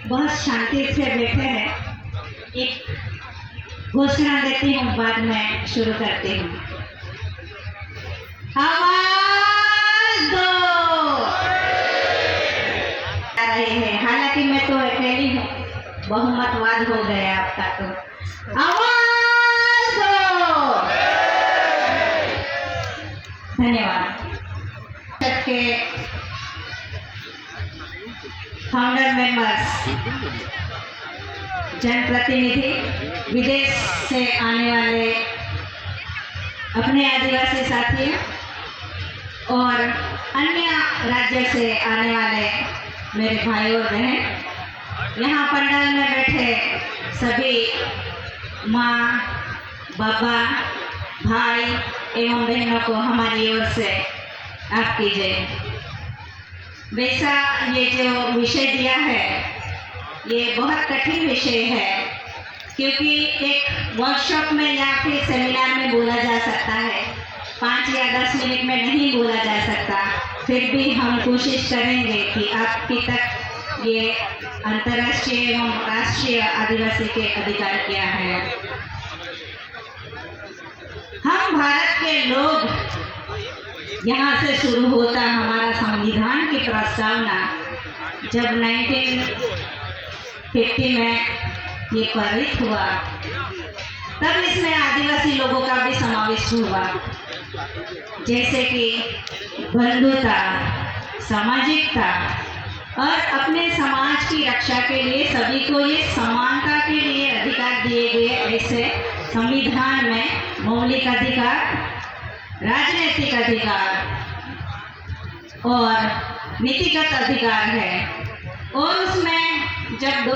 बहुत शांति से बैठे हैं। एक घोषणा देती हूँ, बाद में शुरू करती हूँ। आवाज दो आ रहे हैं। हालांकि मैं तो अकेली हूँ, बहुमतवाद हो गया आपका। तो आवाज दो। धन्यवाद। सबके फाउंडर मेंबर्स, जनप्रतिनिधि, विदेश से आने वाले अपने आदिवासी साथी और अन्य राज्य से आने वाले मेरे भाई और बहन, यहाँ पंडाल में बैठे सभी माँ, बाबा, भाई एवं बहनों को हमारी ओर से आपकी जय। वैसा ये जो विषय दिया है, ये बहुत कठिन विषय है, क्योंकि एक वर्कशॉप में या फिर सेमिनार में बोला जा सकता है, 5 या 10 मिनट में नहीं बोला जा सकता। फिर भी हम कोशिश करेंगे कि आपकी तक ये अंतर्राष्ट्रीय एवं राष्ट्रीय आदिवासी के अधिकार क्या है। हम भारत के लोग, यहाँ से शुरू होता हमारा संविधान की प्रस्तावना। जब 1950 में ये पारित हुआ, तब इसमें आदिवासी लोगों का भी समावेश हुआ, जैसे कि बंधुता, सामाजिकता और अपने समाज की रक्षा के लिए सभी को ये समानता के लिए अधिकार दिए गए। ऐसे संविधान में मौलिक अधिकार, राजनीतिक अधिकार और नीतिगत अधिकार है। और उसमें जब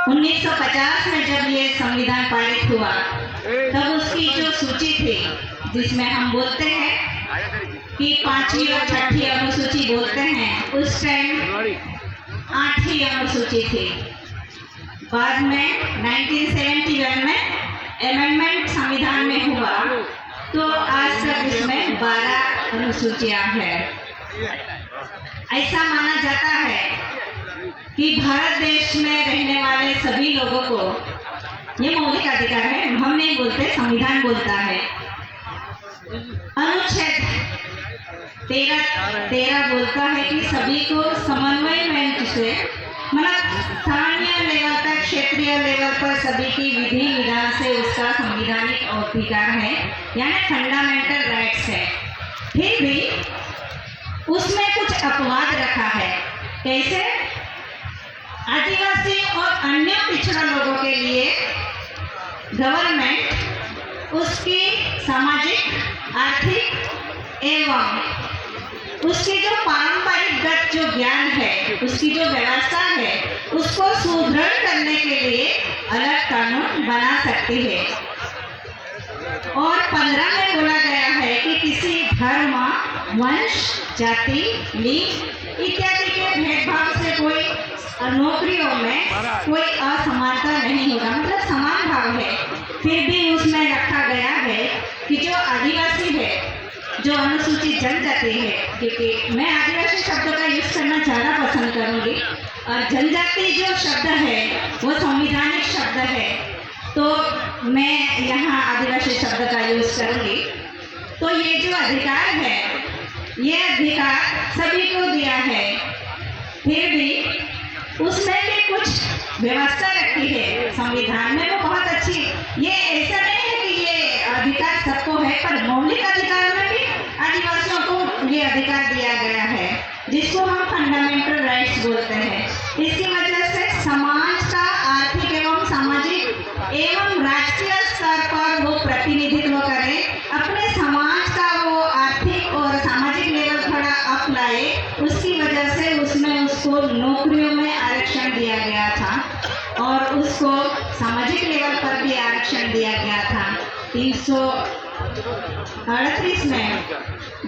1950 में जब ये संविधान पारित हुआ, तब उसकी जो सूची थी, जिसमें हम बोलते हैं कि 5वीं और 6ठी अनुसूची बोलते हैं, उस टाइम 8वीं अनुसूची थी। बाद में 1971 में अमेंडमेंट संविधान में हुआ, तो आज तक इसमें 12 अनुसूचियां हैं। ऐसा माना जाता है कि भारत देश में रहने वाले सभी लोगों को ये मौलिक अधिकार है। हम नहीं बोलते, संविधान बोलता है। अनुच्छेद 13 बोलता है कि सभी को समन्वय से, मतलब स्थानीय लेवल तक, क्षेत्रीय लेवल पर सभी की विधि विधान से उसका संवैधानिक अधिकार है, यानी फंडामेंटल राइट्स है। फिर भी उसमें कुछ अपवाद रखा है। कैसे? आदिवासी और अन्य पिछड़ा लोगों के लिए गवर्नमेंट उसकी सामाजिक, आर्थिक एवं उसकी जो पारंपरिक जो ज्ञान है, उसकी जो व्यवस्था है, उसको सुदृढ़ करने के लिए अलग कानून बना सकती है। और 15 में बोला गया है कि किसी धर्म, वंश, जाति, लिंग इत्यादि के भेदभाव से कोई नौकरियों में कोई असमानता नहीं होगा, मतलब समान भाव है। फिर भी उसमें रखा गया है कि जो आदिवासी है, जो अनुसूचित जनजाति है, क्योंकि मैं आदिवासी शब्द का यूज करना ज़्यादा पसंद करूंगी, और जनजाति जो शब्द है वो संवैधानिक शब्द है, तो मैं यहाँ आदिवासी शब्द का यूज करूंगी। तो ये जो अधिकार है, ये अधिकार सभी को दिया है। फिर भी उसमें भी कुछ व्यवस्था रखी है संविधान में, वो बहुत अच्छी। ये ऐसा नहीं है कि ये अधिकार सबको है, पर मौलिक अधिकार में भी आदिवासियों को ये अधिकार दिया गया है, जिसको हम फंडामेंटल राइट्स बोलते हैं। इसकी वजह से समाज का आर्थिक एवं सामाजिक एवं राष्ट्रीय स्तर पर वो प्रतिनिधित्व करे, अपने समाज का वो आर्थिक और सामाजिक लेवल थोड़ा अप लाए। उसकी वजह से उसमें उसको नौकरियों में आरक्षण दिया गया था, और उसको सामाजिक लेवल पर भी आरक्षण दिया गया था। 338 में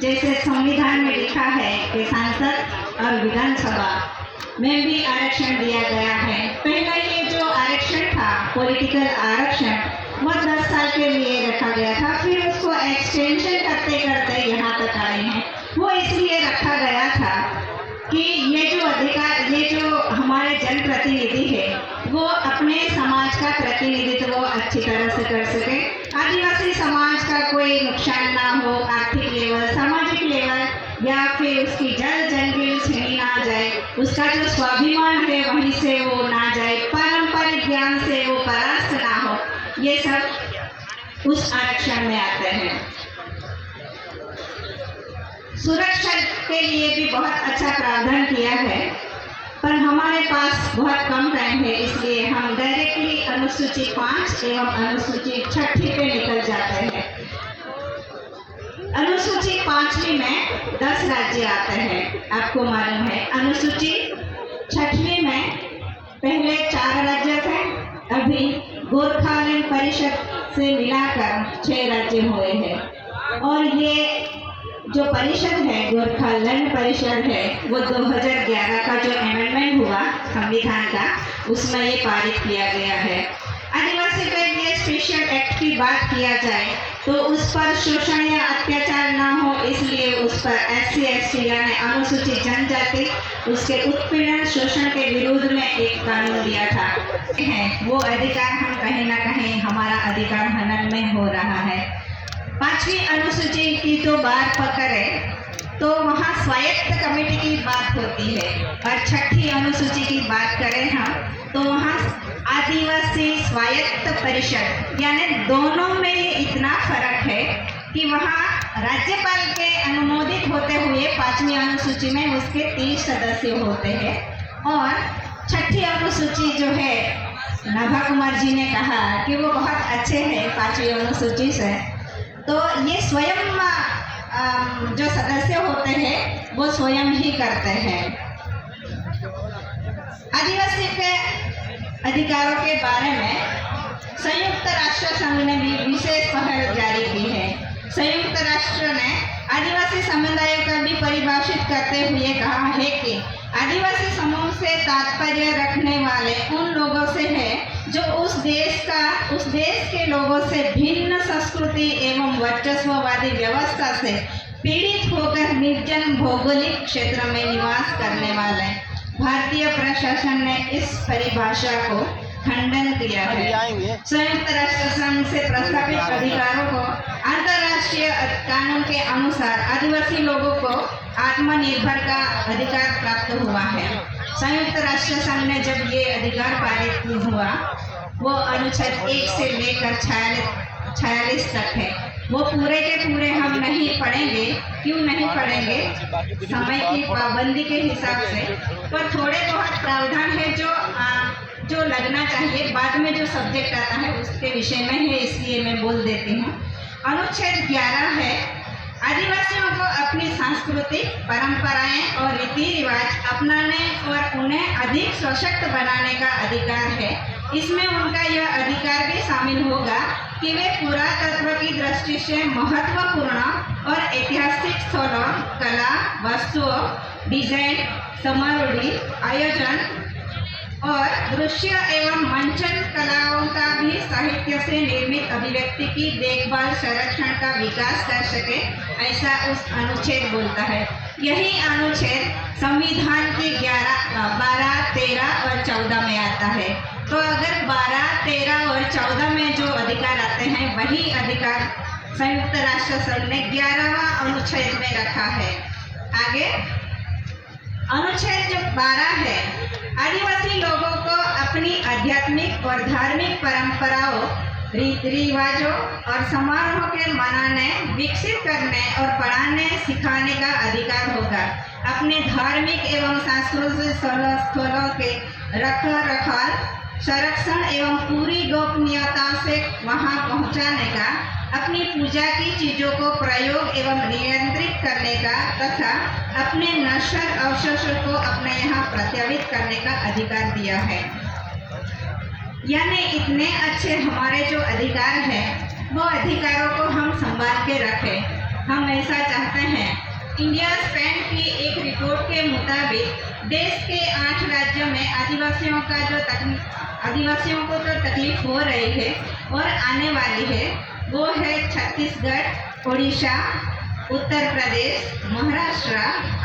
जैसे संविधान में लिखा है कि सांसद और विधानसभा में भी आरक्षण दिया गया है। पहले ये जो आरक्षण था, पॉलिटिकल आरक्षण, वो 10 साल के लिए रखा गया था। फिर उसको एक्सटेंशन करते करते यहाँ तक आए हैं। वो इसलिए रखा गया था कि ये जो हमारे जनप्रतिनिधि है वो अपने समाज का प्रतिनिधित्व अच्छी तरह से कर सके, आदिवासी समाज का कोई नुकसान ना हो, आर्थिक लेवल, सामाजिक लेवल या फिर उसकी जल जंगल छीनी ना जाए, उसका जो स्वाभिमान है वहीं से वो ना जाए, पारंपरिक ज्ञान से वो परास्त ना हो, ये सब उस आरक्षण में आते हैं। सुरक्षा के लिए भी बहुत अच्छा प्रावधान किया है, पर हमारे पास बहुत कम टाइम है, इसलिए हम डायरेक्टली अनुसूची 5 एवं अनुसूची 6 पे निकल जाते हैं। अनुसूची 5 में 10 राज्य आते हैं, आपको मालूम है। अनुसूची 6 में पहले 4 राज्य थे, अभी गोरखालैंड परिषद से मिलाकर 6 राज्य हुए हैं। और ये जो परिषद है, गोरखालैंड परिषद है, वो 2011 का जो अमेंडमेंट हुआ संविधान का, उसमें ये पारित किया गया है। आदिवासी के लिए स्पेशल एक्ट की बात किया जाए तो उस पर शोषण या अत्याचार ना हो, इसलिए उस पर SC ST यानी अनुसूचित जनजाति उसके उत्पीड़न शोषण के विरोध में एक कानून दिया था। वो अधिकार हम कहीं ना कहीं हमारा अधिकार हनन में हो रहा है। 5वीं अनुसूची की तो बात पकड़े तो वहाँ स्वायत्त कमेटी की बात होती है, और 6ठी अनुसूची की बात करें हम तो वहाँ आदिवासी स्वायत्त परिषद, यानी दोनों में ये इतना फर्क है कि वहाँ राज्यपाल के अनुमोदित होते हुए 5वीं अनुसूची में उसके 30 सदस्य होते हैं, और 6ठी अनुसूची जो है नाभा कुमार जी ने कहा कि वो बहुत अच्छे हैं 5वीं अनुसूची से, तो ये स्वयं जो सदस्य होते हैं वो स्वयं ही करते हैं। आदिवासी के अधिकारों के बारे में संयुक्त राष्ट्र संघ ने भी विशेष पहल जारी की है। संयुक्त राष्ट्र ने आदिवासी समुदायों का भी परिभाषित करते हुए कहा है कि आदिवासी समूह से तात्पर्य रखने वाले उन लोगों से है जो उस देश के लोगों से भिन्न संस्कृति एवं वर्चस्ववादी व्यवस्था से पीड़ित होकर निर्जन भौगोलिक क्षेत्र में निवास करने वाले। भारतीय प्रशासन ने इस परिभाषा को खंडन किया है। संयुक्त राष्ट्र संघ से प्रस्तावित अधिकारों को अंतर्राष्ट्रीय कानून के अनुसार आदिवासी लोगों को आत्मनिर्भर का अधिकार प्राप्त हुआ है। संयुक्त राष्ट्र संघ ने जब ये अधिकार पारित हुआ, वो अनुच्छेद 1 से लेकर 46 तक है। वो पूरे के पूरे हम नहीं पढ़ेंगे, क्यों नहीं पढ़ेंगे, समय की पाबंदी के हिसाब से, पर थोड़े बहुत प्रावधान है जो लगना चाहिए। बाद में जो सब्जेक्ट आता है उसके विषय में है, इसलिए मैं बोल देती हूँ। अनुच्छेद 11 है, आदिवासियों को अपनी सांस्कृतिक परंपराएं और रीति रिवाज अपनाने और उन्हें अधिक सशक्त बनाने का अधिकार है। इसमें उनका यह अधिकार भी शामिल होगा कि वे पुरातत्व की दृष्टि से महत्वपूर्ण और ऐतिहासिक स्थलों, कला, वस्तुओं, डिजाइन, समारोही आयोजन और दृश्य एवं मंचन कलाओं का भी साहित्य से निर्मित अभिव्यक्ति की देखभाल, संरक्षण का विकास कर सके, ऐसा उस अनुच्छेद बोलता है। यही अनुच्छेद संविधान के 12, 13 और 14 में आता है। तो अगर 12, 13 और 14 में जो अधिकार आते हैं वही अधिकार संयुक्त राष्ट्र संघ ने 11वां अनुच्छेद में रखा है। आगे अनुच्छेद जो 12 है, आदिवासी लोगों को अपनी आध्यात्मिक और धार्मिक परंपराओं, रीति रिवाजों और समारोह के मनाने, विकसित करने और पढ़ाने सिखाने का अधिकार होगा। अपने धार्मिक एवं सांस्कृतिक स्थलों के रखरखाव, संरक्षण एवं पूरी गोपनीयता से वहां पहुंचाने का, अपनी पूजा की चीजों को प्रयोग एवं नियंत्रित करने का तथा अपने नश्वर अवशेषों को अपने यहाँ प्रत्यावित करने का अधिकार दिया है। यानी इतने अच्छे हमारे जो अधिकार हैं, वो अधिकारों को हम संभाल के रखें। हम ऐसा चाहते हैं। इंडिया स्पैन की एक रिपोर्ट के मुताबिक देश के 8 राज्यों में आदिवासियों को जो तकलीफ हो रही है और आने वाली है, वो है छत्तीसगढ़, उड़ीसा, उत्तर प्रदेश, महाराष्ट्र,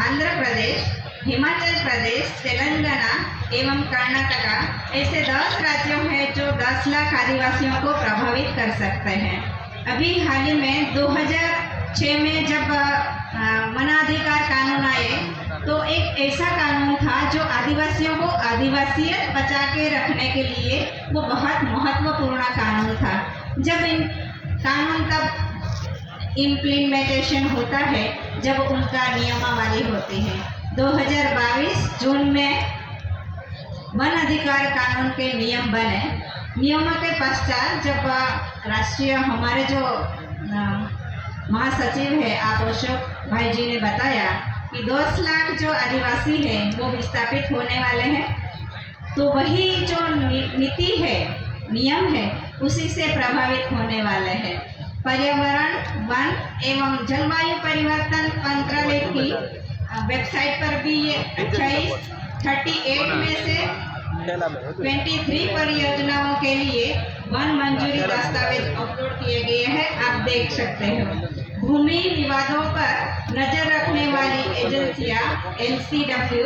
आंध्र प्रदेश, हिमाचल प्रदेश, तेलंगाना एवं कर्नाटका ऐसे 10 राज्यों हैं जो 10 लाख आदिवासियों को प्रभावित कर सकते हैं। अभी हाल ही में 2006 में जब वनाधिकार कानून आए तो एक ऐसा कानून था जो आदिवासियों को आदिवासियत बचा के रखने के लिए वो बहुत महत्वपूर्ण कानून था। जब इन कानून तब इम्प्लीमेंटेशन होता है जब उनका नियमावली होती है। 2022 जून में वन अधिकार कानून के नियम बने। नियमों के पश्चात जब राष्ट्रीय हमारे जो महासचिव है आप अशोक भाई जी ने बताया कि 10 लाख जो आदिवासी हैं वो विस्थापित होने वाले हैं, तो वही जो नीति है, नियम है, उसी से प्रभावित होने वाले हैं। पर्यावरण, वन एवं जलवायु परिवर्तन मंत्रालय की वेबसाइट पर भी ये 38 में से 23 परियोजनाओं के लिए वन मंजूरी दस्तावेज अपलोड किए गए हैं, आप देख सकते हो। भूमि विवादों पर नजर रखने वाली एजेंसियां LCW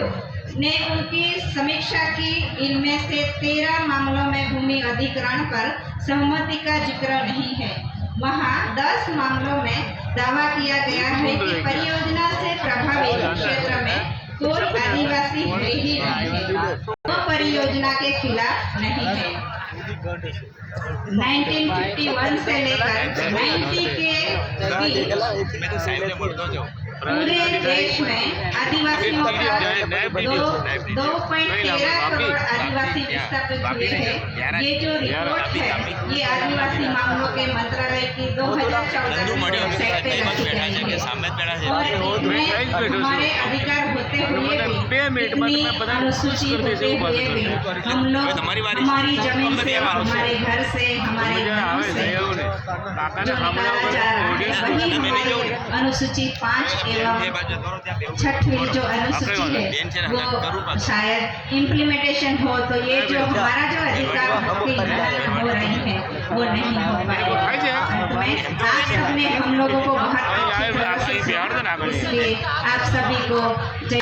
ने उनकी समीक्षा की। इनमें से 13 मामलों में भूमि अधिग्रहण पर सहमति का जिक्र नहीं है। वहाँ 10 मामलों में दावा किया गया है कि परियोजना से प्रभावित क्षेत्र में कोई आदिवासी है ही नहीं है, वो परियोजना के खिलाफ नहीं है। 1951 से लेकर 90 के बीच पूरे देश में आदिवासियों का 2.13 करोड़ आदिवासी विस्थापित हुए हैं। ये जो रिपोर्ट है ये आदिवासी मामलों के मंत्रालय की 2014 वेबसाइट पे रखी गई है। और इसमें हमारे अधिकार होते हुए भी, इतनी अनुसूची होते हुए भी हम लोग हमारी जमीन से, हमारे घर से, हमारे गाँव से जो निकाला जा रहा है वही हमारी अनुसूची 5 एवं 6वीं जो अनुसूची है वो शायद इम्प्लीमेंटेशन हो तो ये जो हमारा जो अधिकार हो रही है वो नहीं हो पाएगा। आप सबने हम लोगों को बहुत इसलिए आप सभी को जय।